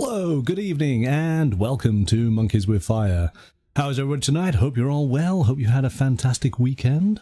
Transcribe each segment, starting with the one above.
Hello, good evening, and welcome to Monkeys with Fire. How's everyone tonight? Hope you're all well. Hope you had a fantastic weekend.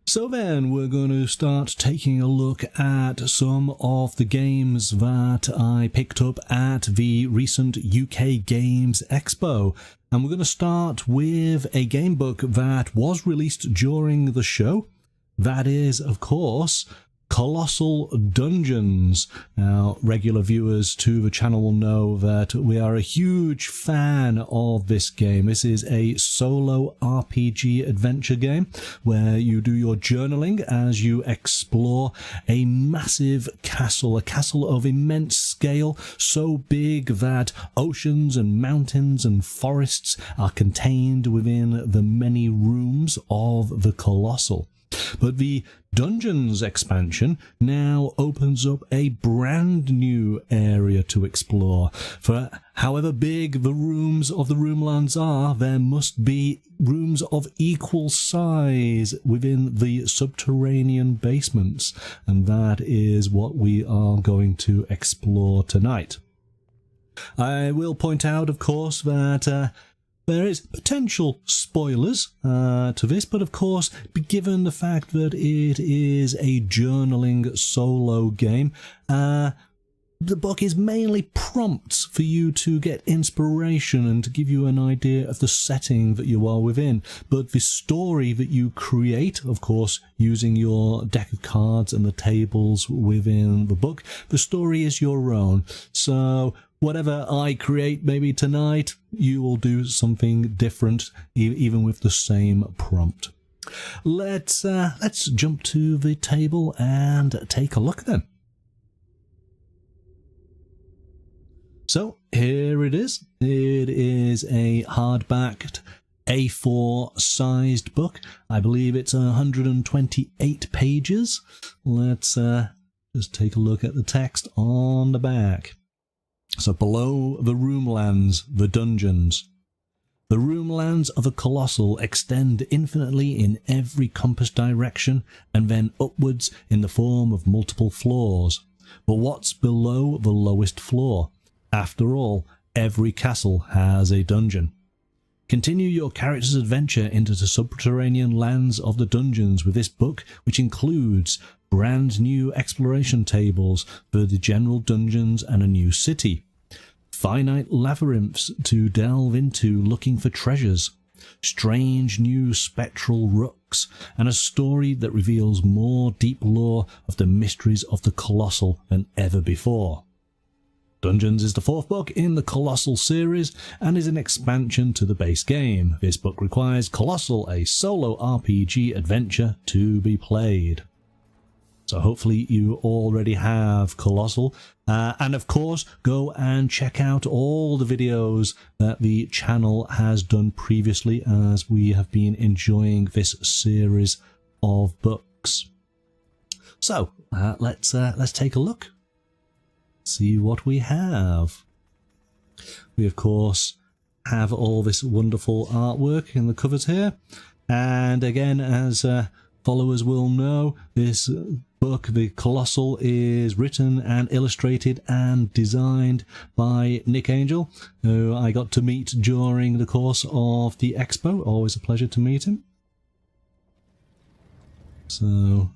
So then, we're going to start taking a look at some of the games that I picked up at the recent UK Games Expo. And we're going to start with a game book that was released during the show. That is, of course, Colossal Dungeons. Now, regular viewers to the channel will know that we are a huge fan of this game. This is a solo RPG adventure game where you do your journaling as you explore a massive castle, a castle of immense scale, so big that oceans and mountains and forests are contained within the many rooms of the Colossal. But the Dungeons expansion now opens up a brand new area to explore. For however big the rooms of the Roomlands are, there must be rooms of equal size within the subterranean basements, and that is what we are going to explore tonight. I will point out, of course, that there is potential spoilers to this, but of course, given the fact that it is a journaling solo game, the book is mainly prompts for you to get inspiration and to give you an idea of the setting that you are within. But the story that you create, of course, using your deck of cards and the tables within the book, the story is your own. So whatever I create maybe tonight, you will do something different, even with the same prompt. Let's jump to the table and take a look then. So here it is. It is a hardbacked A4 sized book. I believe it's 128 pages. Let's just take a look at the text on the back. So below the Roomlands, the dungeons. The Roomlands of the Colossal extend infinitely in every compass direction and then upwards in the form of multiple floors. But what's below the lowest floor? After all, every castle has a dungeon. Continue your character's adventure into the subterranean lands of the dungeons with this book, which includes brand new exploration tables for the general dungeons and a new city, finite labyrinths to delve into looking for treasures, strange new spectral rooks, and a story that reveals more deep lore of the mysteries of the Colossal than ever before. Dungeons is the fourth book in the Colossal series and is an expansion to the base game. This book requires Colossal, a solo RPG adventure, to be played. So hopefully you already have Colossal. And of course, go and check out all the videos that the channel has done previously, as we have been enjoying this series of books. So let's take a look. See what we have. We of course have all this wonderful artwork in the covers here, and again, as followers will know, this book, the Colossal, is written and illustrated and designed by Nich Angell, who I got to meet during the course of the expo. Always a pleasure to meet him. So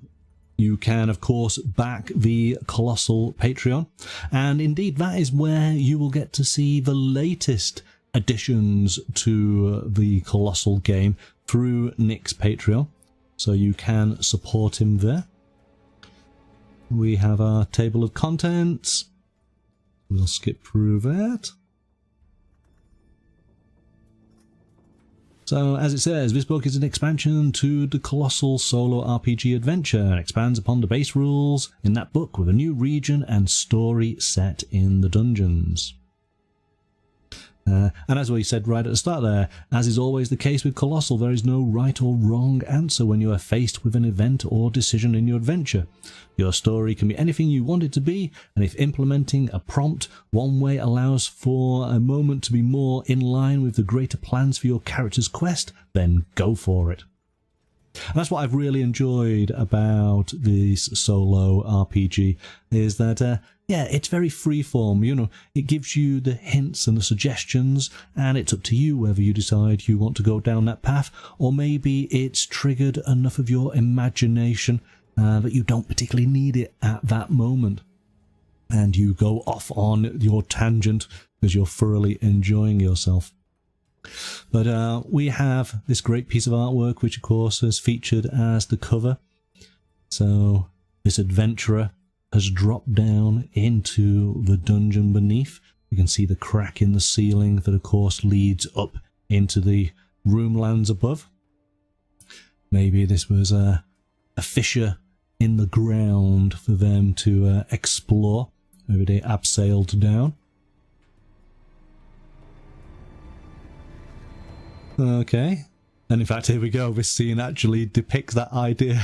you can, of course, back the Colossal Patreon, and indeed that is where you will get to see the latest additions to the Colossal game through Nick's Patreon, so you can support him there. We have our table of contents. We'll skip through that. So, as it says, this book is an expansion to the Colossal solo RPG adventure and expands upon the base rules in that book with a new region and story set in the dungeons. And as we said right at the start there, as is always the case with Colossal, there is no right or wrong answer when you are faced with an event or decision in your adventure. Your story can be anything you want it to be, and if implementing a prompt one way allows for a moment to be more in line with the greater plans for your character's quest, then go for it. And that's what I've really enjoyed about this solo RPG, is that, yeah, it's very freeform. You know, it gives you the hints and the suggestions, and it's up to you whether you decide you want to go down that path, or maybe it's triggered enough of your imagination that you don't particularly need it at that moment, and you go off on your tangent because you're thoroughly enjoying yourself. But we have this great piece of artwork, which of course is featured as the cover. So this adventurer has dropped down into the dungeon beneath. You can see the crack in the ceiling that of course leads up into the roomlands above. Maybe this was a fissure in the ground for them to explore. Maybe they abseiled down. Okay. And in fact, here we go. This scene actually depicts that idea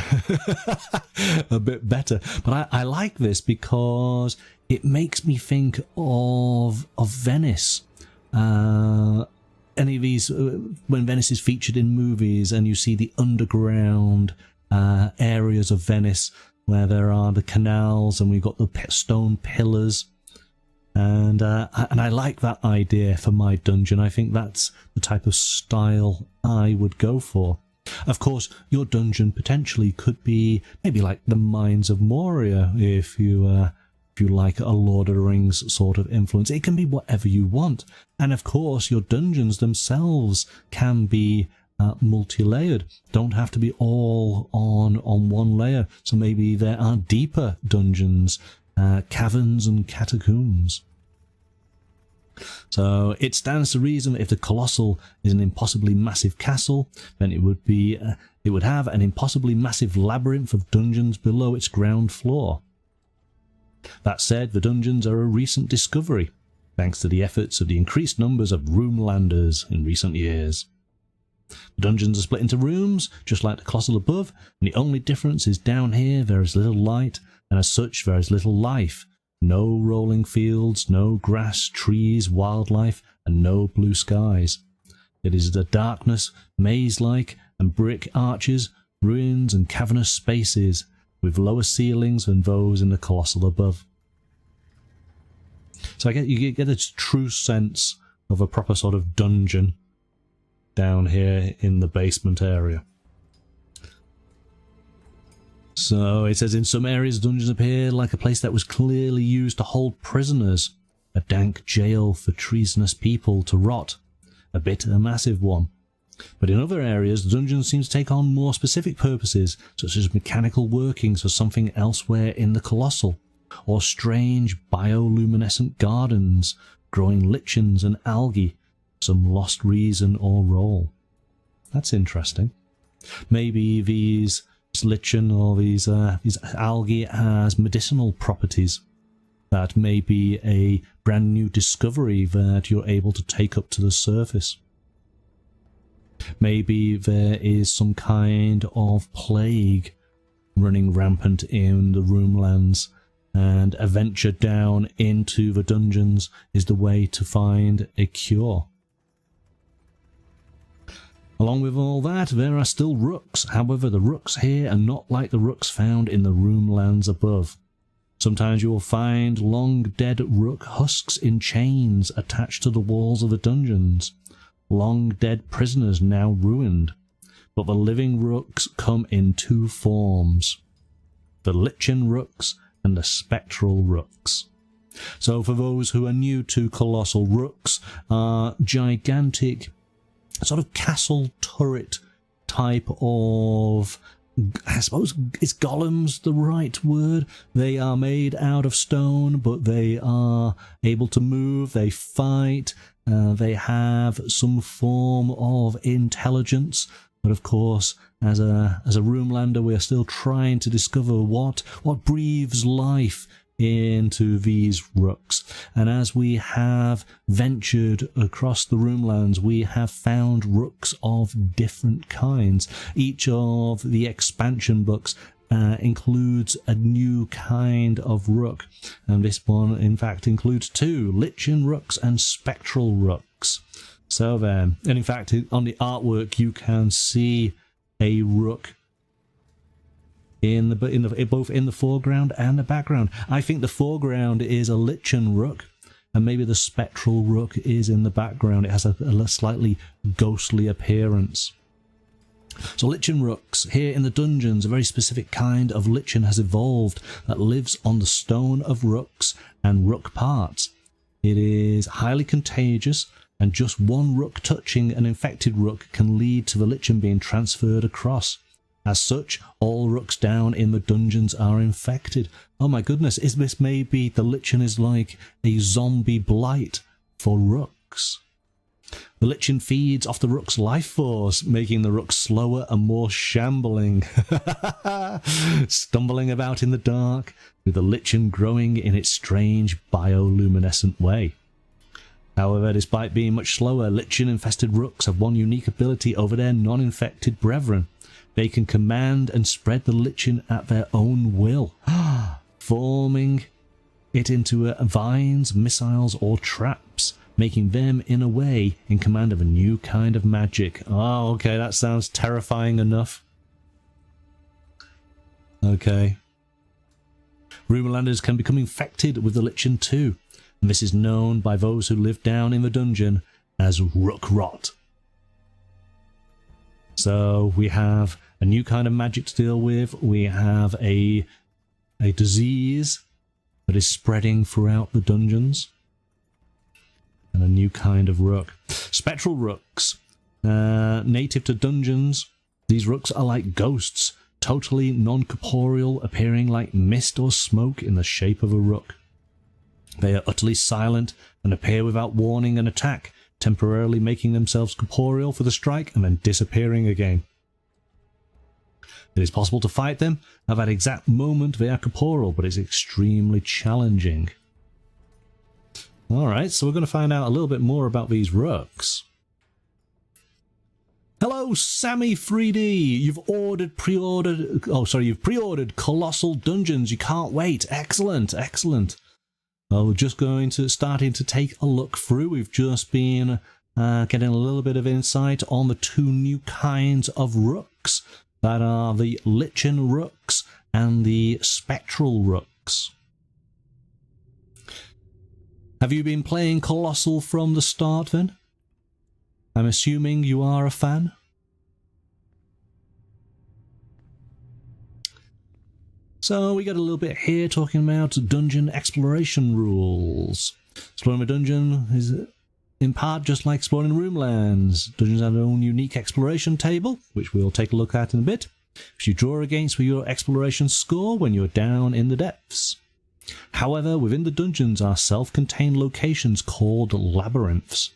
a bit better. But I like this because it makes me think of Venice. Any of these, when Venice is featured in movies and you see the underground areas of Venice where there are the canals and we've got the stone pillars. And I like that idea for my dungeon. I think that's the type of style I would go for. Of course, your dungeon potentially could be maybe like the Mines of Moria, if you like a Lord of the Rings sort of influence. It can be whatever you want. And of course, your dungeons themselves can be multi-layered. Don't have to be all on one layer. So maybe there are deeper dungeons, caverns and catacombs. So it stands to reason that if the Colossal is an impossibly massive castle, then it would have an impossibly massive labyrinth of dungeons below its ground floor. That said, the dungeons are a recent discovery, thanks to the efforts of the increased numbers of roomlanders in recent years. The dungeons are split into rooms, just like the Colossal above, and the only difference is down here there is little light, and as such there is little life. No rolling fields, no grass, trees, wildlife, and no blue skies. It is the darkness, maze-like, and brick arches, ruins and cavernous spaces, with lower ceilings than those in the Colossal above. So you get a true sense of a proper sort of dungeon down here in the basement area. So it says, in some areas dungeons appear like a place that was clearly used to hold prisoners, a dank jail for treasonous people to rot, a bit a massive one. But in other areas the dungeon seems to take on more specific purposes, such as mechanical workings for something elsewhere in the Colossal, or strange bioluminescent gardens growing lichens and algae, some lost reason or role. That's interesting. Maybe these lichen or these algae has medicinal properties. That may be a brand new discovery that you're able to take up to the surface. Maybe there is some kind of plague running rampant in the roomlands, and a venture down into the dungeons is the way to find a cure. Along with all that, there are still rooks. However, the rooks here are not like the rooks found in the roomlands above. Sometimes you will find long dead rook husks in chains attached to the walls of the dungeons. Long dead prisoners now ruined. But the living rooks come in two forms: the lichen rooks and the spectral rooks. So for those who are new to Colossal, rooks are gigantic sort of castle turret type of, I suppose, is golems the right word? They are made out of stone, but they are able to move, they fight, they have some form of intelligence. But of course, as a roomlander, we are still trying to discover what breathes life into these rooks. And as we have ventured across the roomlands, we have found rooks of different kinds. Each of the expansion books includes a new kind of rook, and this one in fact includes two: lichen rooks and spectral rooks. So then, and in fact on the artwork you can see a rook both in the foreground and the background. I think the foreground is a lichen rook, and maybe the spectral rook is in the background. It has a slightly ghostly appearance. So lichen rooks, here in the dungeons, a very specific kind of lichen has evolved that lives on the stone of rooks and rook parts. It is highly contagious, and just one rook touching an infected rook can lead to the lichen being transferred across. As such, all rooks down in the dungeons are infected. Oh my goodness, is this maybe the lichen is like a zombie blight for rooks? The lichen feeds off the rook's life force, making the rook slower and more shambling. Stumbling about in the dark, with the lichen growing in its strange bioluminescent way. However, despite being much slower, lichen-infested rooks have one unique ability over their non-infected brethren. They can command and spread the lichen at their own will, forming it into vines, missiles, or traps, making them, in a way, in command of a new kind of magic. Oh, okay, that sounds terrifying enough. Okay. Rumourlanders can become infected with the lichen too, and this is known by those who live down in the dungeon as rook rot. So we have a new kind of magic to deal with. We have a disease that is spreading throughout the dungeons, and a new kind of rook. Spectral rooks, native to dungeons. These rooks are like ghosts, totally non-corporeal, appearing like mist or smoke in the shape of a rook. They are utterly silent and appear without warning and attack, temporarily making themselves corporeal for the strike and then disappearing again. It is possible to fight them. At that exact moment they are corporeal, but it's extremely challenging. Alright, so we're going to find out a little bit more about these rooks. Hello, Sammy3D! You've pre-ordered Colossal Dungeons. You can't wait. Excellent, excellent. Well, we're just starting to take a look through. We've just been getting a little bit of insight on the two new kinds of rooks. That are the lichen rooks and the spectral rooks. Have you been playing Colossal from the start then? I'm assuming you are a fan? So we got a little bit here talking about dungeon exploration rules. Exploring a dungeon is in part just like exploring Roomlands. Dungeons have their own unique exploration table, which we'll take a look at in a bit, which you draw against for your exploration score when you're down in the depths. However, within the dungeons are self-contained locations called labyrinths.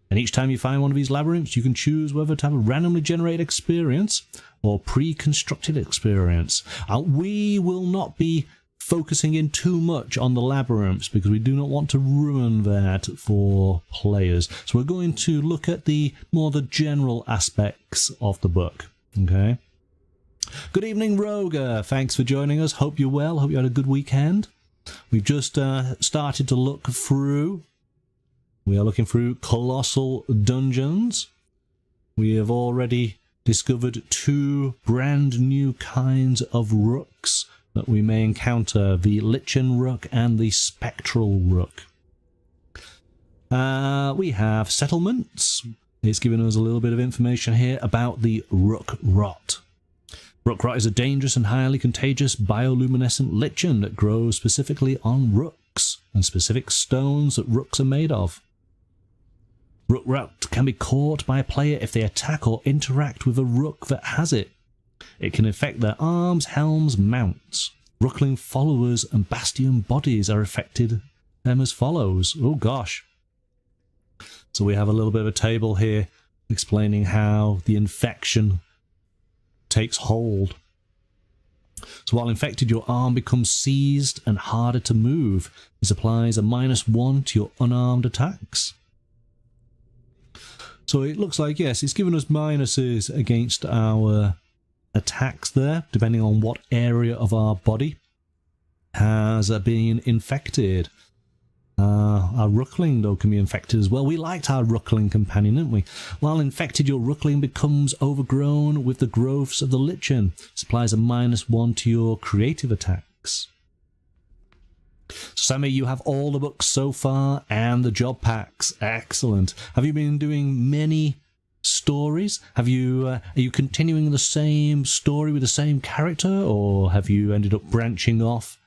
And each time you find one of these labyrinths, you can choose whether to have a randomly generated experience or pre-constructed experience. We will not be focusing in too much on the labyrinths because we do not want to ruin that for players. So we're going to look at the general aspects of the book. Okay. Good evening, Roger. Thanks for joining us. Hope you're well. Hope you had a good weekend. We've just started to look through. We are looking through Colossal Dungeons. We have already discovered two brand new kinds of rooks that we may encounter, the lichen rook and the spectral rook. We have settlements. It's giving us a little bit of information here about the rook rot. Rook rot is a dangerous and highly contagious bioluminescent lichen that grows specifically on rooks and specific stones that rooks are made of. Rook rot can be caught by a player if they attack or interact with a rook that has it. It can affect their arms, helms, mounts. Rookling followers and bastion bodies are affected them as follows. Oh gosh. So we have a little bit of a table here explaining how the infection takes hold. So while infected, your arm becomes seized and harder to move. This applies a -1 to your unarmed attacks. So it looks like, yes, it's given us minuses against our attacks there, depending on what area of our body has been infected. Our Rookling, though, can be infected as well. We liked our Rookling companion, didn't we? While infected, your Rookling becomes overgrown with the growths of the Lichen. Supplies a -1 to your creative attacks. Sammy, you have all the books so far and the job packs. Excellent. Have you been doing many stories? Are you continuing the same story with the same character, or have you ended up branching off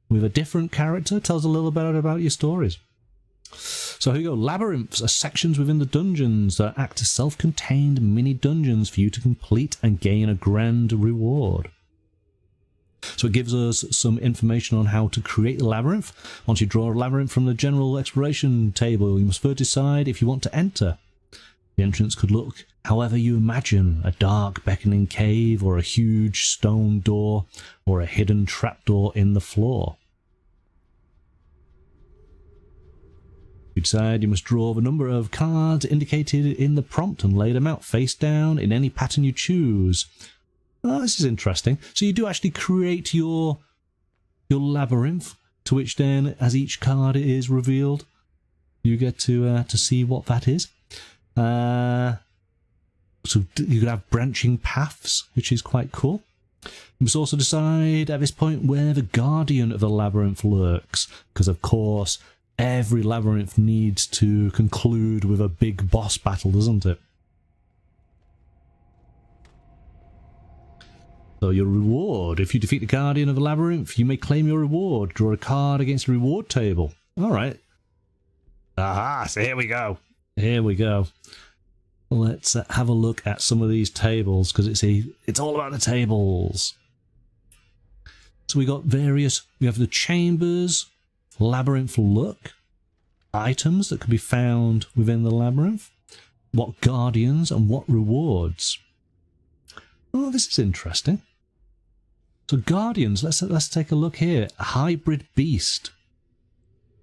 with a different character? Tell us a little bit about your stories. So here you go. Labyrinths are sections within the dungeons that act as self-contained mini dungeons for you to complete and gain a grand reward. So it gives us some information on how to create the labyrinth. Once you draw a labyrinth from the general exploration table, you must first decide if you want to enter. The entrance could look however you imagine: a dark beckoning cave, or a huge stone door, or a hidden trapdoor in the floor. You decide you must draw the number of cards indicated in the prompt and lay them out face down in any pattern you choose. Oh, this is interesting. So you do actually create your labyrinth, to which then, as each card is revealed, you get to see what that is. So you could have branching paths, which is quite cool. You must also decide at this point where the guardian of the labyrinth lurks, because of course every labyrinth needs to conclude with a big boss battle, doesn't it? So your reward. If you defeat the guardian of the labyrinth, you may claim your reward. Draw a card against the reward table. All right. Aha, so here we go. Here we go. Let's have a look at some of these tables, because it's all about the tables. So we have the chambers, labyrinth look, items that can be found within the labyrinth, what guardians and what rewards. Oh, this is interesting. So guardians, let's take a look here. A hybrid beast.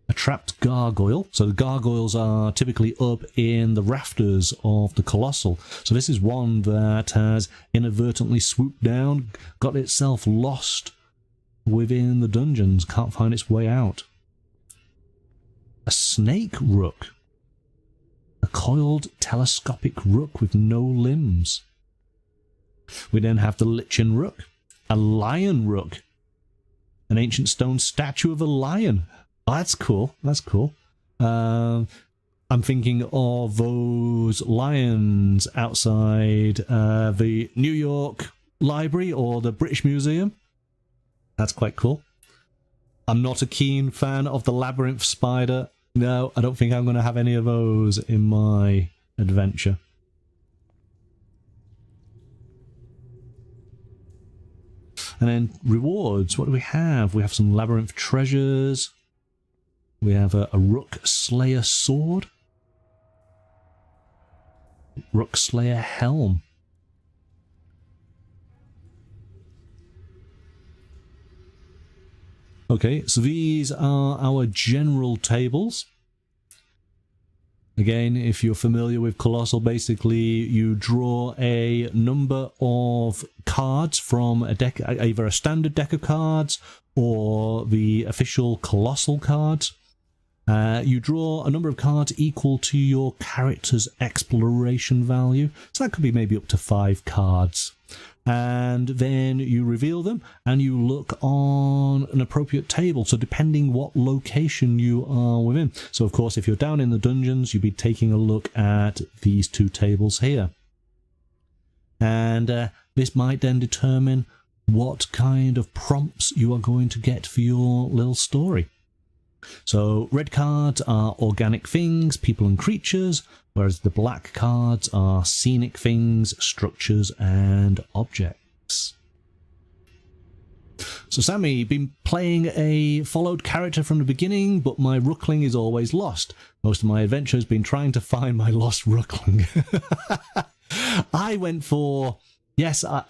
A trapped gargoyle. So the gargoyles are typically up in the rafters of the Colossal. So this is one that has inadvertently swooped down, got itself lost within the dungeons, can't find its way out. A snake rook. A coiled telescopic rook with no limbs. We then have the lichen rook. A lion rook. An ancient stone statue of a lion. Oh, that's cool. That's cool. I'm thinking of those lions outside the New York Library or the British Museum. That's quite cool. I'm not a keen fan of the labyrinth spider. No, I don't think I'm going to have any of those in my adventure. And then rewards. What do we have? We have some labyrinth treasures. We have a Rook Slayer sword. Rook Slayer helm. Okay, so these are our general tables. Again, if you're familiar with Colossal, basically you draw a number of cards from a deck, either a standard deck of cards or the official Colossal cards. You draw a number of cards equal to your character's exploration value. So that could be maybe up to 5 cards. And then you reveal them and you look on an appropriate table. So depending what location you are within. So of course, if you're down in the dungeons, you'd be taking a look at these 2 tables here. And this might then determine what kind of prompts you are going to get for your little story. So red cards are organic things, people and creatures, whereas the black cards are scenic things, structures and objects. So Sammy, been playing a followed character from the beginning, but my Rookling is always lost. Most of my adventure has been trying to find my lost Rookling. I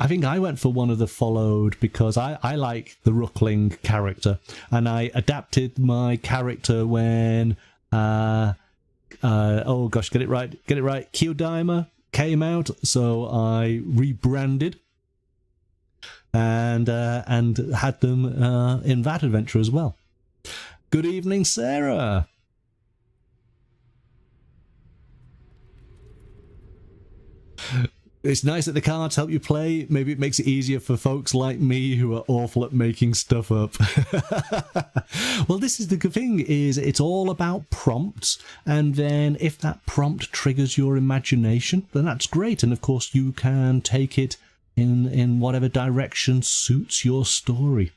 think I went for one of the followed because I like the Rookling character, and I adapted my character when oh gosh, get it right, Kyodaimer came out, so I rebranded and had them in that adventure as well. Good evening, Sarah. It's nice that the cards help you play. Maybe it makes it easier for folks like me who are awful at making stuff up. Well, this is the good thing, is it's all about prompts, and then if that prompt triggers your imagination, then that's great. And of course you can take it in whatever direction suits your story.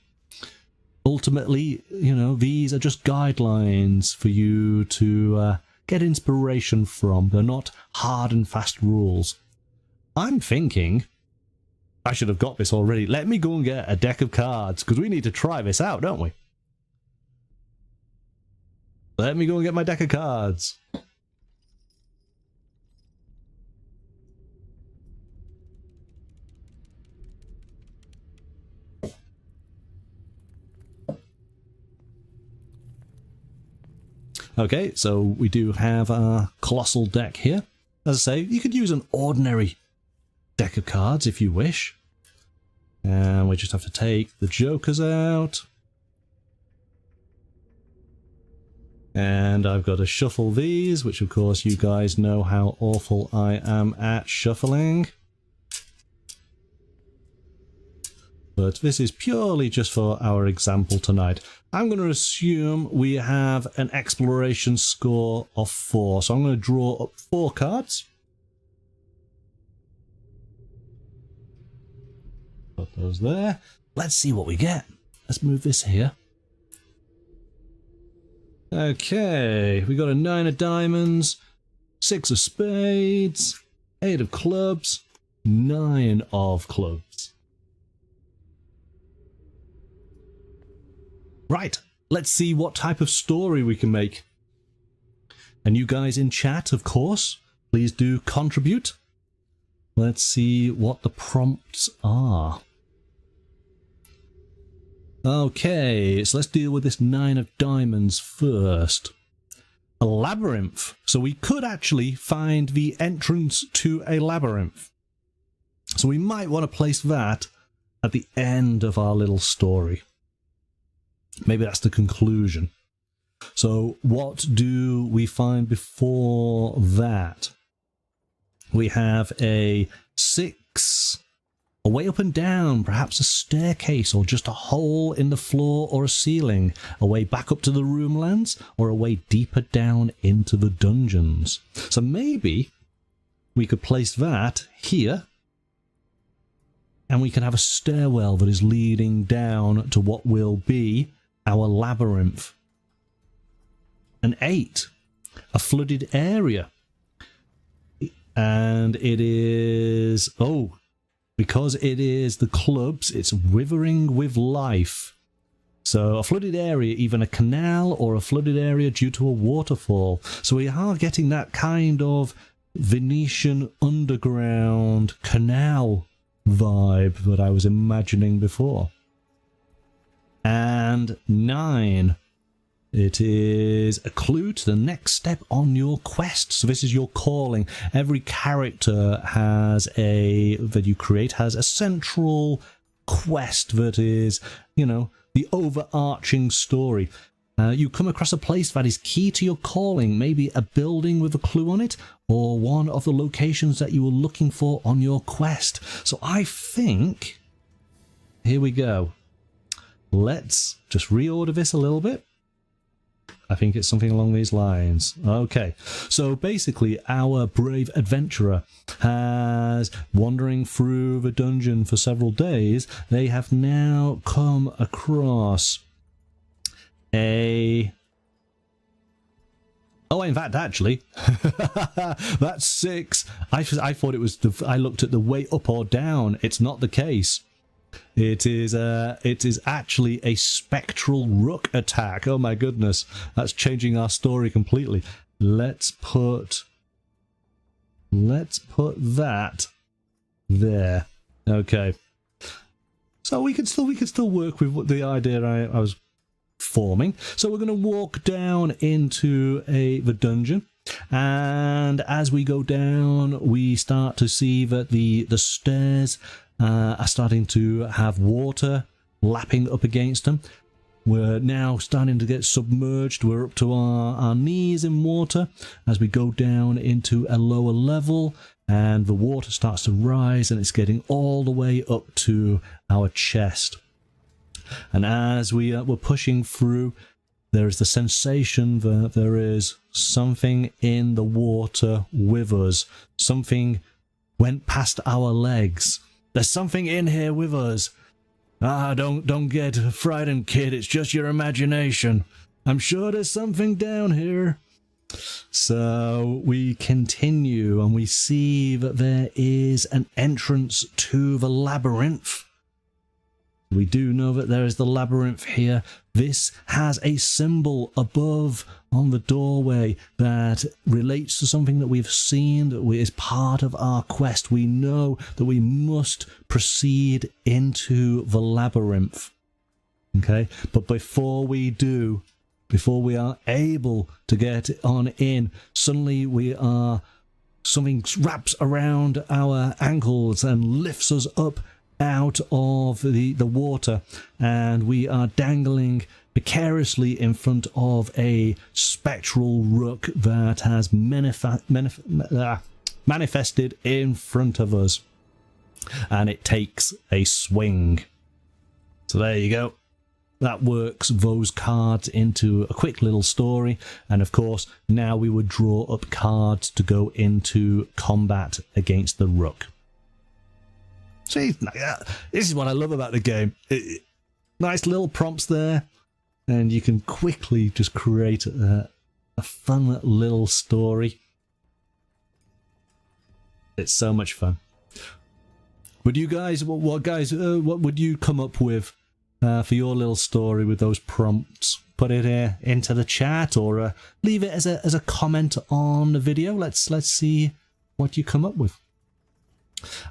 Ultimately, you know, these are just guidelines for you to get inspiration from. They're not hard and fast rules. I'm thinking I should have got this already. Let me go and get a deck of cards, because we need to try this out, don't we? Let me go and get my deck of cards. Okay, so we do have our Colossal deck here. As I say, you could use an ordinary deck of cards if you wish. And we just have to take the jokers out. And I've got to shuffle these, which of course you guys know how awful I am at shuffling. But this is purely just for our example tonight. I'm going to assume we have an exploration score of 4. So I'm going to draw up 4 cards. Put those there. Let's see what we get. Let's move this here. Okay, we got a 9 of diamonds, 6 of spades, 8 of clubs, 9 of clubs. Right, let's see what type of story we can make. And you guys in chat, of course, please do contribute. Let's see what the prompts are. Okay, so let's deal with this 9 of diamonds first. A labyrinth. So we could actually find the entrance to a labyrinth. So we might want to place that at the end of our little story. Maybe that's the conclusion. So what do we find before that? We have a 6, a way up and down, perhaps a staircase or just a hole in the floor or a ceiling, a way back up to the roomlands or a way deeper down into the dungeons. So maybe we could place that here, and we can have a stairwell that is leading down to what will be our labyrinth. An 8, a flooded area. And it is, oh, because it is the clubs, it's withering with life. So a flooded area, even a canal or a flooded area due to a waterfall. So we are getting that kind of Venetian underground canal vibe that I was imagining before. And 9, it is a clue to the next step on your quest. So this is your calling. Every character has that you create has a central quest that is, you know, the overarching story. You come across a place that is key to your calling, maybe a building with a clue on it, or one of the locations that you were looking for on your quest. So I think, here we go. Let's just reorder this a little bit. I think it's something along these lines. Okay, so basically our brave adventurer has, wandering through the dungeon for several days, they have now come across a... Oh, in fact, actually, that's 6. I thought it was, I looked at the way up or down. It's not the case. It is actually a spectral rook attack. Oh my goodness, that's changing our story completely. Let's put that there. Okay, so we can still work with the idea I was forming. So we're going to walk down into the dungeon. And as we go down, we start to see that the stairs are starting to have water lapping up against them. We're now starting to get submerged. We're up to our knees in water as we go down into a lower level. and the water starts to rise, and it's getting all the way up to our chest. And as we're pushing through, there is the sensation that there is something in the water with us. Something went past our legs. There's something in here with us. Ah, don't get frightened, kid. It's just your imagination. I'm sure there's something down here. So we continue, and we see that there is an entrance to the labyrinth. We do know that there is the labyrinth here. This has a symbol above on the doorway that relates to something that we've seen, that is part of our quest. We know that we must proceed into the labyrinth. Okay, but before we do, before we are able to get on in, suddenly something wraps around our ankles and lifts us up out of the water, and we are dangling precariously in front of a spectral rook that has manifested in front of us, and it takes a swing. So there you go. That works those cards into a quick little story, and of course now we would draw up cards to go into combat against the rook. See, this is what I love about the game. Nice little prompts there, and you can quickly just create a fun little story. It's so much fun. Would you guys, what would you come up with for your little story with those prompts? Put it into the chat, or leave it as a comment on the video. Let's see what you come up with.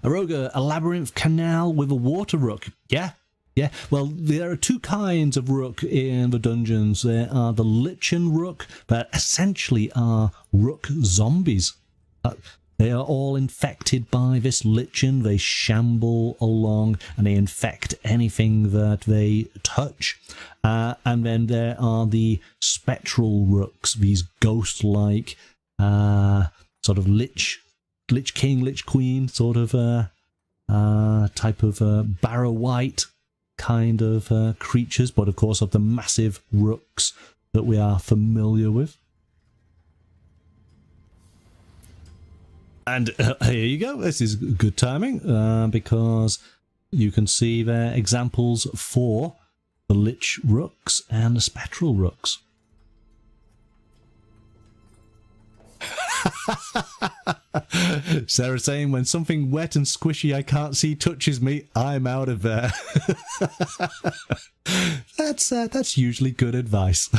Aroga, a labyrinth canal with a water rook. Yeah. Well, there are two kinds of rook in the dungeons. There are the lichen rook, that essentially are rook zombies. They are all infected by this lichen. They shamble along and they infect anything that they touch. And then there are the spectral rooks, these ghost-like sort of lich king, lich queen sort of type of barrow white kind of creatures, but of course of the massive rooks that we are familiar with. And here you go. This is good timing because you can see there examples for the lich rooks and the spectral rooks. Sarah saying, when something wet and squishy I can't see touches me, I'm out of there. That's usually good advice.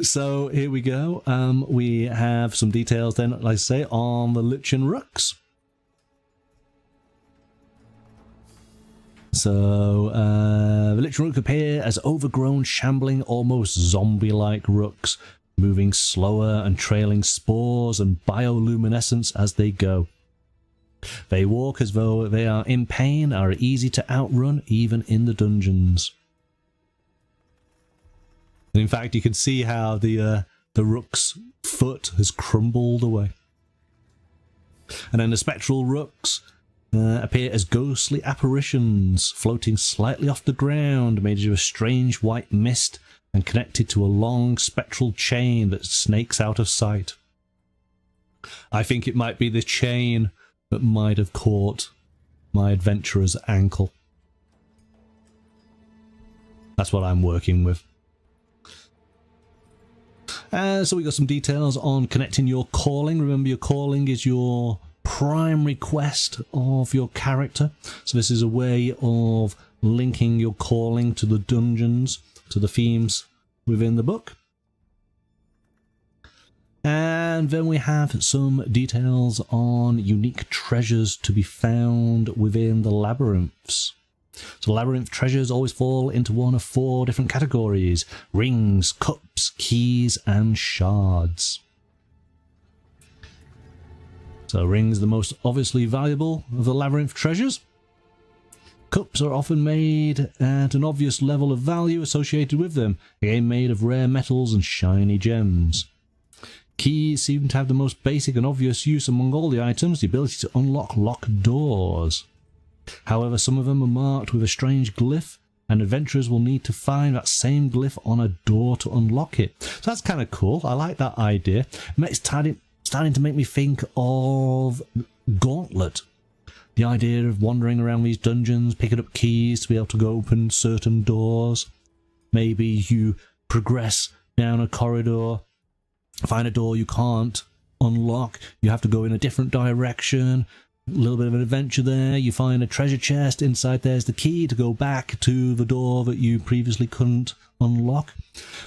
So here we go. We have some details then, like I say, on the lichen rooks. So, the lichen rook appear as overgrown, shambling, almost zombie-like rooks, moving slower and trailing spores and bioluminescence as they go. They walk as though they are in pain, are easy to outrun, even in the dungeons. And in fact, you can see how the rook's foot has crumbled away. And then the spectral rooks appear as ghostly apparitions, floating slightly off the ground, made of a strange white mist and connected to a long spectral chain that snakes out of sight. I think it might be the chain that might have caught my adventurer's ankle. That's what I'm working with. So we got some details on connecting your calling. Remember, your calling is your primary quest of your character. So this is a way of linking your calling to the dungeons, to the themes within the book. And then we have some details on unique treasures to be found within the labyrinths. So labyrinth treasures always fall into one of 4 different categories: rings, cups, keys, and shards. So rings, the most obviously valuable of the labyrinth treasures. Cups are often made at an obvious level of value associated with them, a game made of rare metals and shiny gems. Keys seem to have the most basic and obvious use among all the items, the ability to unlock locked doors. However, some of them are marked with a strange glyph, and adventurers will need to find that same glyph on a door to unlock it. So that's kind of cool. I like that idea. It's starting to make me think of Gauntlet. The idea of wandering around these dungeons, picking up keys to be able to go open certain doors. Maybe you progress down a corridor, find a door you can't unlock, you have to go in a different direction. A little bit of an adventure there. You find a treasure chest. Inside there's the key to go back to the door that you previously couldn't unlock.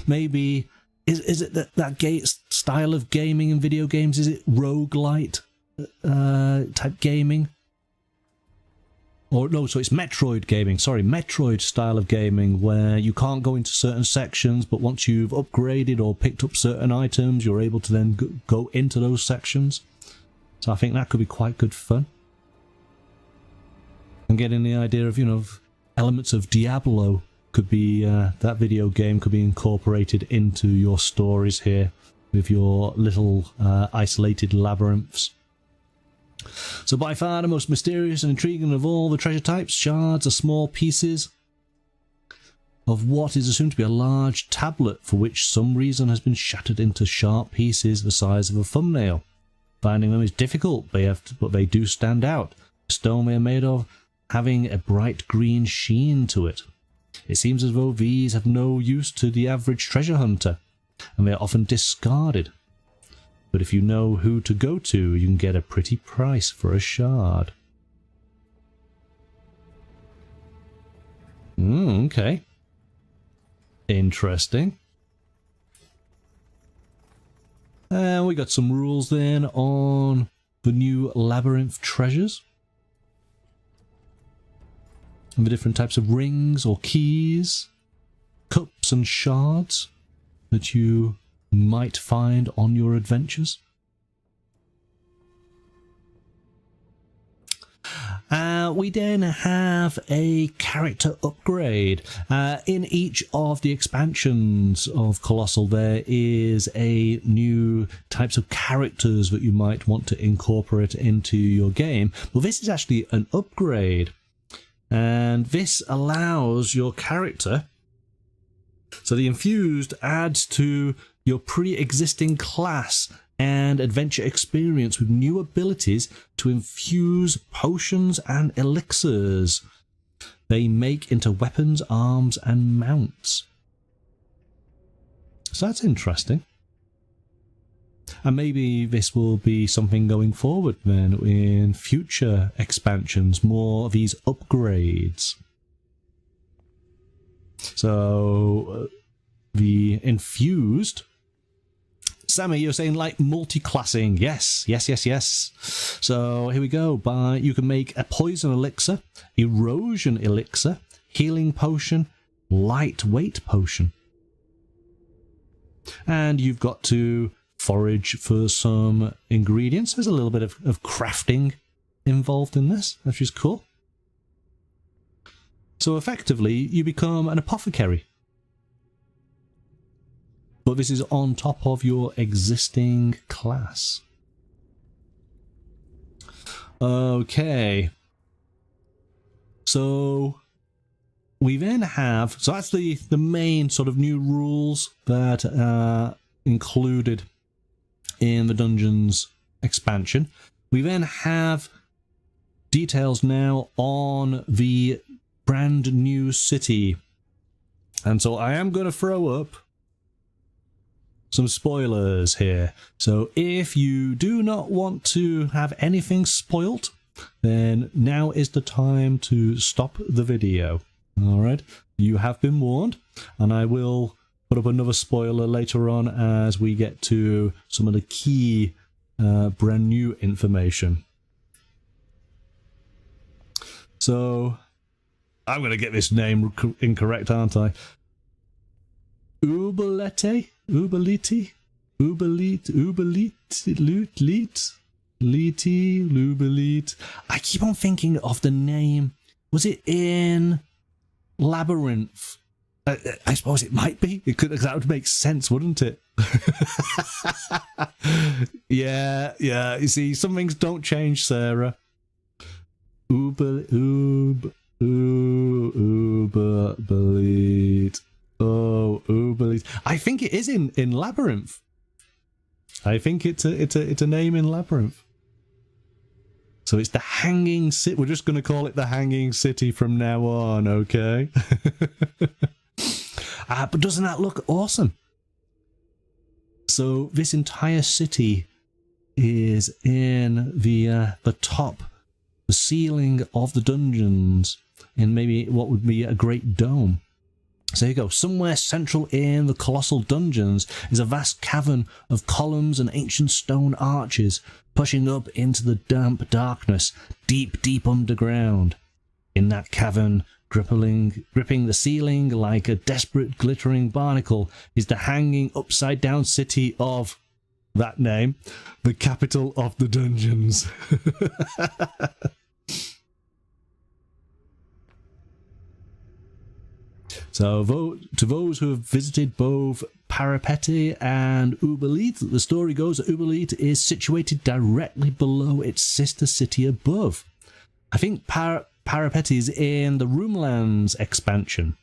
Maybe is it that style of gaming in video games? Is it roguelite type gaming? Or no, so it's Metroid gaming. Sorry, Metroid style of gaming where you can't go into certain sections, but once you've upgraded or picked up certain items, you're able to then go into those sections. So I think that could be quite good fun. And getting the idea of, elements of Diablo could be, that video game could be incorporated into your stories here with your little isolated labyrinths. So by far the most mysterious and intriguing of all the treasure types, shards are small pieces of what is assumed to be a large tablet for which some reason has been shattered into sharp pieces the size of a thumbnail. Finding them is difficult, but they do stand out. The stone they are made of having a bright green sheen to it. It seems as though these have no use to the average treasure hunter, and they are often discarded. But if you know who to go to, you can get a pretty price for a shard. Okay. Interesting. And we got some rules then on the new Labyrinth treasures. And the different types of rings or keys, cups and shards that you might find on your adventures. We then have a character upgrade. In each of the expansions of Colossal, there is a new types of characters that you might want to incorporate into your game. Well, this is actually an upgrade, and this allows your character. So the Infused adds to your pre-existing class and adventure experience with new abilities to infuse potions and elixirs they make into weapons, arms, and mounts. So that's interesting. And maybe this will be something going forward then in future expansions, more of these upgrades. So the Infused. Sammy, you're saying like multi-classing. Yes. So here we go. You can make a poison elixir, erosion elixir, healing potion, lightweight potion. And you've got to forage for some ingredients. There's a little bit of crafting involved in this, which is cool. So effectively, you become an apothecary. But this is on top of your existing class. Okay. So we then have, so that's the main sort of new rules that are included in the Dungeons expansion. We then have details now on the brand new city. And so I am going to throw up some spoilers here. So if you do not want to have anything spoilt, then now is the time to stop the video. Alright, you have been warned, and I will put up another spoiler later on as we get to some of the key brand new information. So I'm going to get this name incorrect, aren't I? Uberlete? Uberliti? Lubelit? I keep on thinking of the name Was it in Labyrinth? I suppose it might be. It could. That would make sense, wouldn't it? Yeah. You see, some things don't change, Sarah. Uber Bleed. Oh, Uber Bleed. I think it is in Labyrinth. I think it's a name in Labyrinth. So it's the Hanging City. We're just going to call it the Hanging City from now on, okay? But doesn't that look awesome? So this entire city is in the top, the ceiling of the dungeons, in maybe what would be a great dome. So here you go. Somewhere central in the Colossal Dungeons is a vast cavern of columns and ancient stone arches, pushing up into the damp darkness, deep underground. In that cavern, gripping the ceiling like a desperate glittering barnacle, is the hanging upside-down city of that name, the capital of the dungeons. So, to those who have visited both Parapeti and Uberleith, the story goes that Uberleith is situated directly below its sister city above. I think Parapeti is in the Roomlands expansion.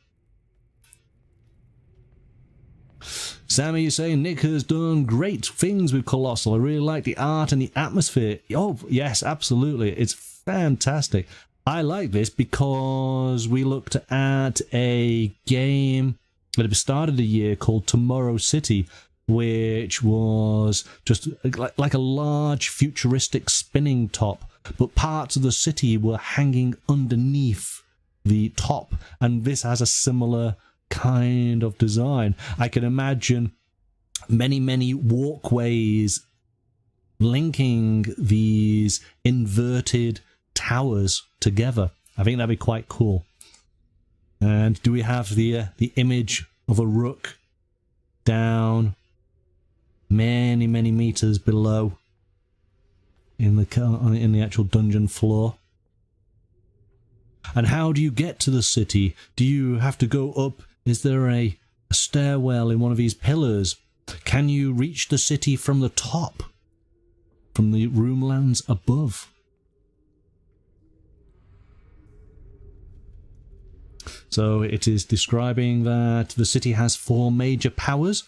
Sammy, you say Nick has done great things with Colossal. I really like the art and the atmosphere. Oh, yes, absolutely. It's fantastic. I like this because we looked at a game at the start of the year called Tomorrow City, which was just like a large futuristic spinning top, but parts of the city were hanging underneath the top, and this has a similar kind of design. I can imagine many walkways linking these inverted towers together. I think that'd be quite cool. And do we have the image of a rook down many meters below in the actual dungeon floor? And how do you get to the city? Do you have to go up? Is there a stairwell in one of these pillars? Can you reach the city from the top, from the roomlands above? So it is describing that the city has 4 major powers,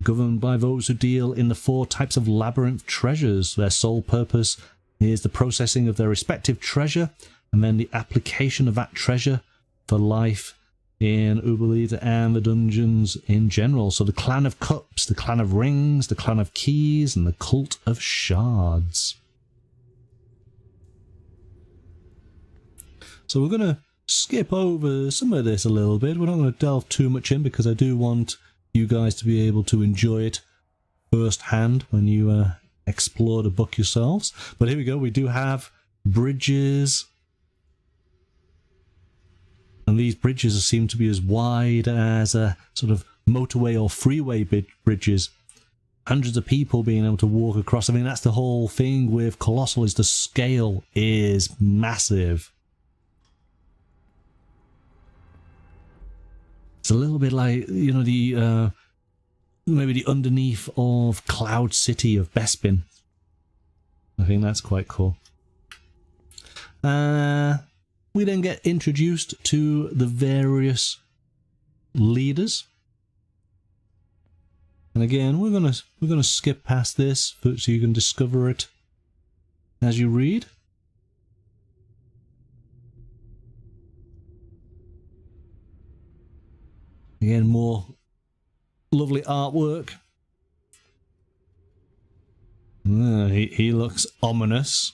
governed by those who deal in the 4 types of labyrinth treasures. Their sole purpose is the processing of their respective treasure, and then the application of that treasure for life in Uberleith and the dungeons in general. So the Clan of Cups, the Clan of Rings, the Clan of Keys, and the Cult of Shards. So we're going to skip over some of this a little bit. We're not going to delve too much in because I do want you guys to be able to enjoy it firsthand when you explore the book yourselves. But here we go. We do have bridges, and these bridges seem to be as wide as a sort of motorway or freeway bridges. Hundreds of people being able to walk across. I mean, that's the whole thing with Colossal, is the scale is massive. It's a little bit like, you know, the maybe the underneath of Cloud City of Bespin. I think that's quite cool. We then get introduced to the various leaders, and again we're gonna skip past this so you can discover it as you read. Again, more lovely artwork. He looks ominous.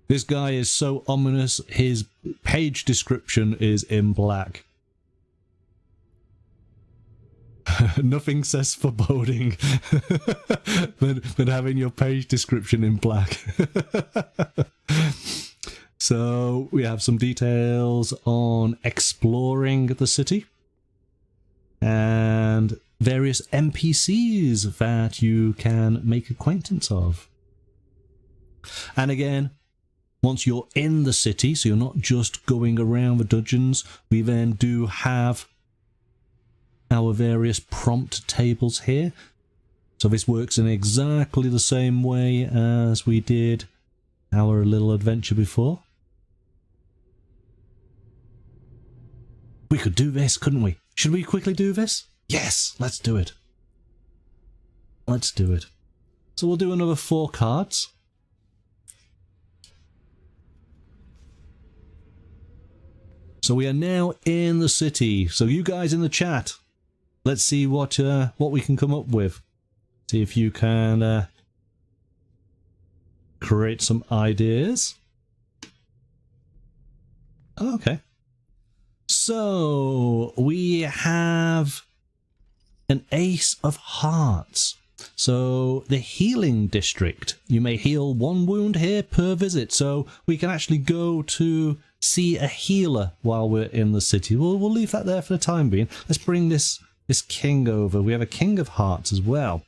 This guy is so ominous, his page description is in black. Nothing says foreboding than having your page description in black. So we have some details on exploring the city and various NPCs that you can make acquaintance of. And again, Once you're in the city, so you're not just going around the dungeons, we then do have our various prompt tables here. So this works in exactly the same way as we did our little adventure before. We could do this, couldn't we? Should we quickly do this? Yes, let's do it. Let's do it. So we'll do another 4 cards. So we are now in the city. So you guys in the chat, let's see what we can come up with. See if you can create some ideas. Okay. So we have an Ace of Hearts. So the healing district. You may heal 1 wound here per visit. So we can actually go to see a healer while we're in the city. We'll leave that there for the time being. Let's bring this king over. We have a King of Hearts as well.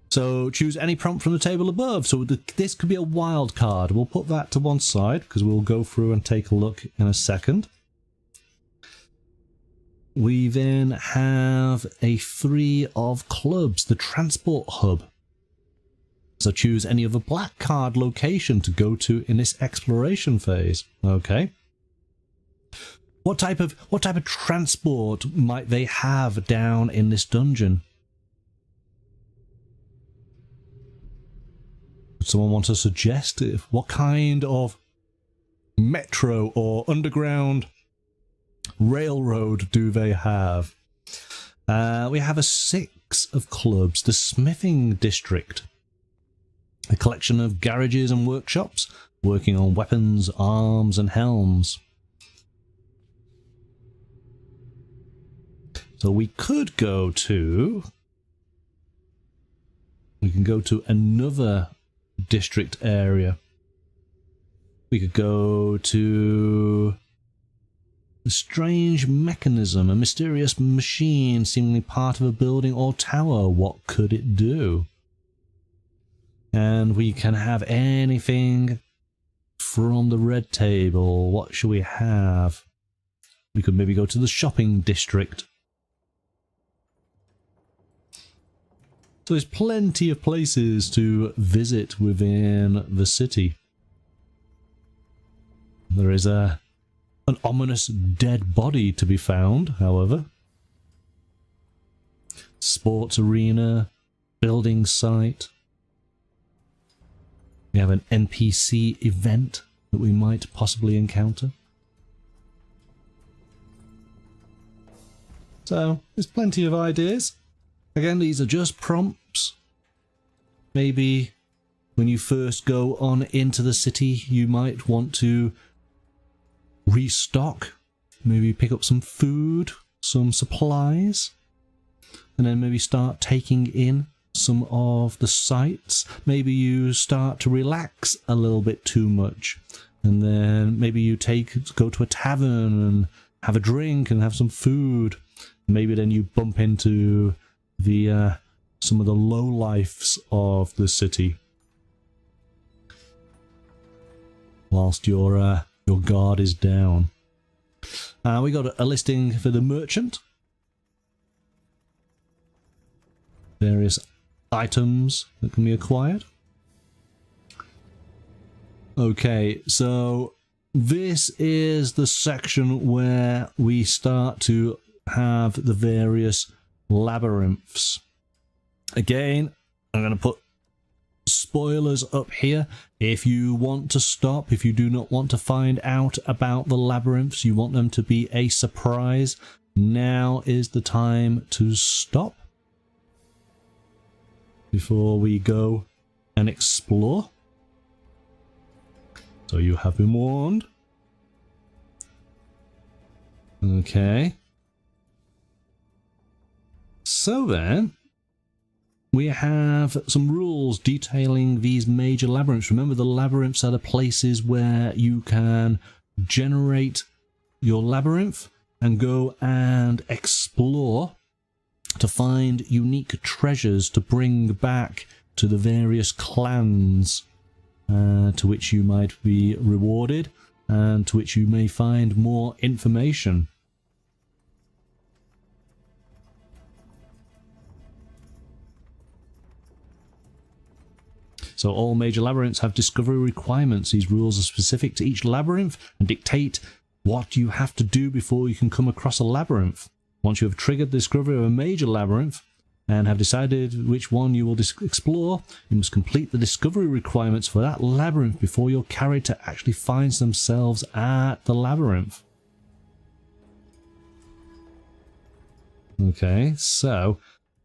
So choose any prompt from the table above. So this could be a wild card. We'll put that to one side because we'll go through and take a look in a second. We then have a 3 of clubs, the transport hub. So choose any other black card location to go to in this exploration phase. Okay. What type of transport might they have down in this dungeon? Someone want to suggest what kind of metro or underground railroad do they have? We have a 6 of clubs, the smithing district. A collection of garages and workshops working on weapons, arms and helms. So we could go to... We can go to another district area. We could go to a strange mechanism, a mysterious machine seemingly part of a building or tower. What could it do? And we can have anything from the red table. What should we have? We could maybe go to the shopping district. So there's plenty of places to visit within the city. There is an ominous dead body to be found, however. Sports arena, building site. We have an NPC event that we might possibly encounter. So there's plenty of ideas. Again, these are just prompts. Maybe when you first go on into the city, you might want to restock, maybe pick up some food, some supplies, and then maybe start taking in some of the sights. Maybe you start to relax a little bit too much, and then maybe you go to a tavern and have a drink and have some food. Maybe then you bump into the some of the lowlifes of the city, whilst your guard is down. We got a listing for the merchant. Various items that can be acquired. Okay, so this is the section where we start to have the various labyrinths. Again, I'm going to put spoilers up here. If you want to stop, if you do not want to find out about the labyrinths, you want them to be a surprise, now is the time to stop before we go and explore. So you have been warned. Okay. So then, we have some rules detailing these major labyrinths. Remember, the labyrinths are the places where you can generate your labyrinth and go and explore to find unique treasures to bring back to the various clans to which you might be rewarded, and to which you may find more information. So all major labyrinths have discovery requirements. These rules are specific to each labyrinth and dictate what you have to do before you can come across a labyrinth. Once you have triggered the discovery of a major labyrinth and have decided which one you will explore, you must complete the discovery requirements for that labyrinth before your character actually finds themselves at the labyrinth. Okay, so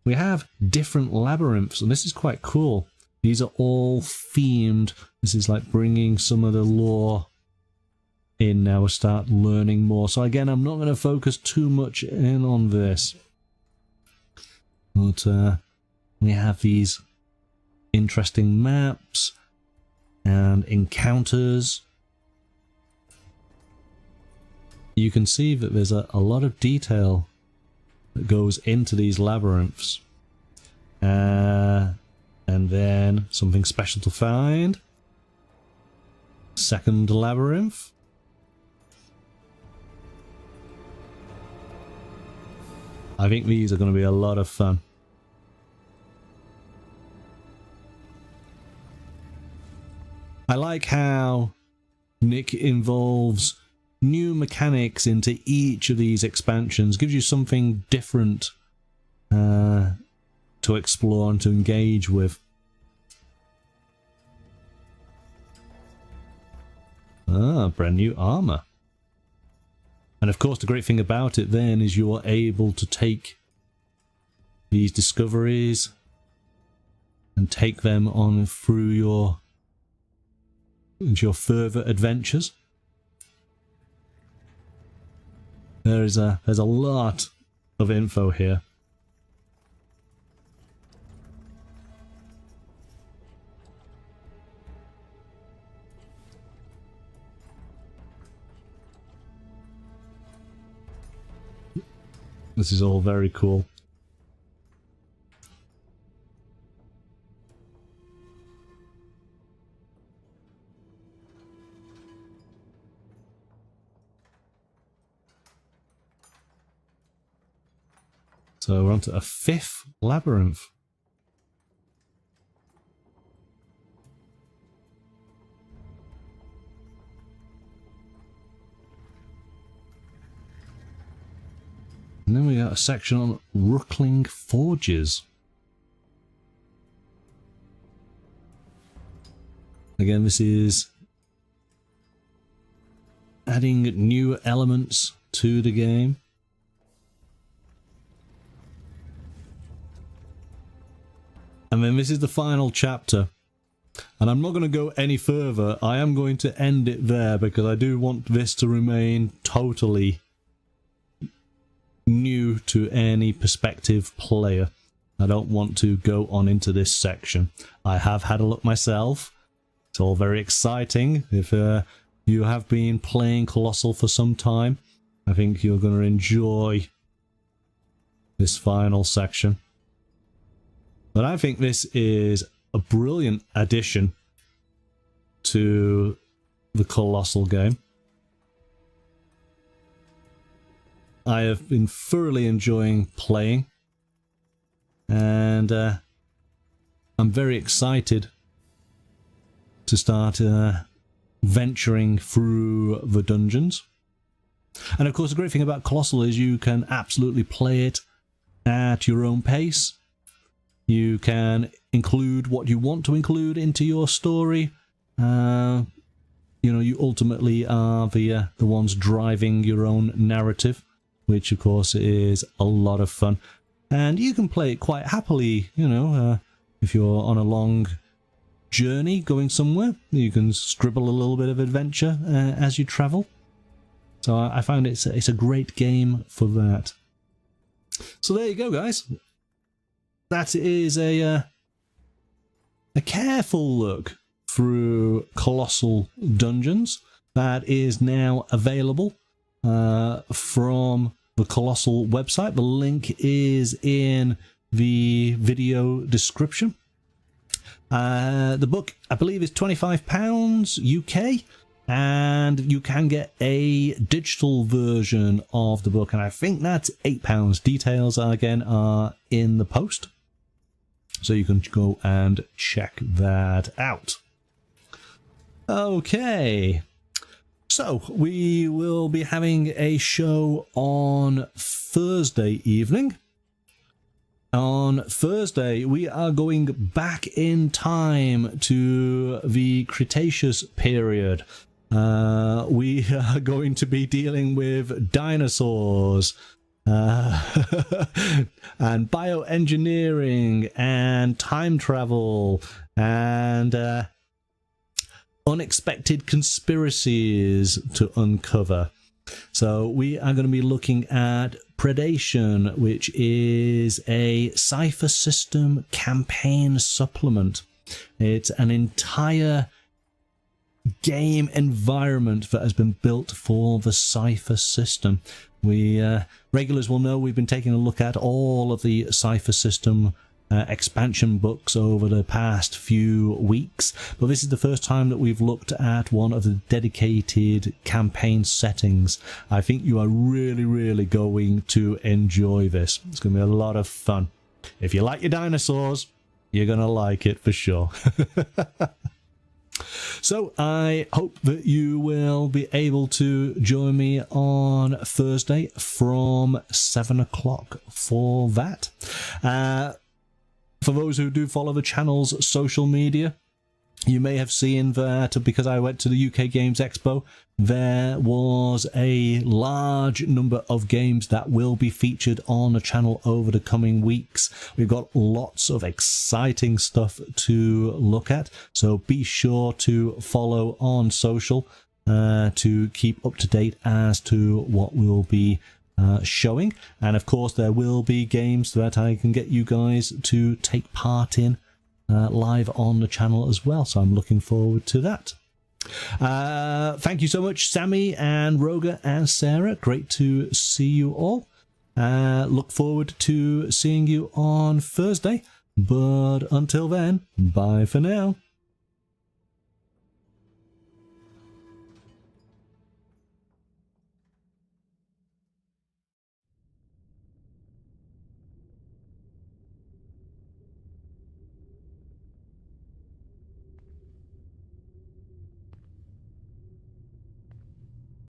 we have different labyrinths, and this is quite cool. These are all themed. This is like bringing some of the lore in now. We'll start learning more. So again, I'm not going to focus too much in on this. But we have these interesting maps and encounters. You can see that there's a lot of detail that goes into these labyrinths. And then something special to find. Second labyrinth. I think these are going to be a lot of fun. I like how Nich involves new mechanics into each of these expansions. Gives you something different to explore and to engage with. Ah, brand new armor. And of course the great thing about it then is you're able to take these discoveries and take them on through your further adventures. There's a lot of info here. This is all very cool. So we're on to a fifth labyrinth. And then we got a section on Rookling Forges. Again, this is adding new elements to the game. And then this is the final chapter. And I'm not going to go any further. I am going to end it there because I do want this to remain totally new to any prospective player. I don't want to go on into this section. I have had a look myself. It's all very exciting. If you have been playing Colossal for some time, I think you're going to enjoy this final section. But I think this is a brilliant addition to the Colossal game. I have been thoroughly enjoying playing, and I'm very excited to start venturing through the dungeons. And of course the great thing about Colossal is you can absolutely play it at your own pace. You can include what you want to include into your story. You know, you ultimately are the ones driving your own narrative, which of course is a lot of fun. And you can play it quite happily, you know, if you're on a long journey going somewhere, you can scribble a little bit of adventure as you travel. So I found it's a great game for that. So there you go, guys. That is a careful look through Colossal Dungeons that is now available from the Colossal website. The link is in the video description. The book, I believe, is £25 UK, and you can get a digital version of the book, and I think that's £8. Details again are in the post, so you can go and check that out. Okay, so we will be having a show on Thursday evening. On Thursday, we are going back in time to the Cretaceous period. We are going to be dealing with dinosaurs and bioengineering and time travel and unexpected conspiracies to uncover. So we are going to be looking at Predation, which is a Cypher System campaign supplement. It's an entire game environment that has been built for the Cypher System. We regulars will know we've been taking a look at all of the Cypher System expansion books over the past few weeks, but this is the first time that we've looked at one of the dedicated campaign settings. I think you are really going to enjoy this. It's going to be a lot of fun. If you like your dinosaurs, you're going to like it for sure. So I hope that you will be able to join me on Thursday from 7 o'clock for that. For those who do follow the channel's social media, you may have seen that because I went to the UK Games Expo, there was a large number of games that will be featured on the channel over the coming weeks. We've got lots of exciting stuff to look at, so be sure to follow on social to keep up to date as to what we'll be showing. And of course there will be games that I can get you guys to take part in live on the channel as well, so I'm looking forward to that. Thank you so much, Sammy and Roger and Sarah. Great to see you all. Look forward to seeing you on Thursday, but until then, bye for now.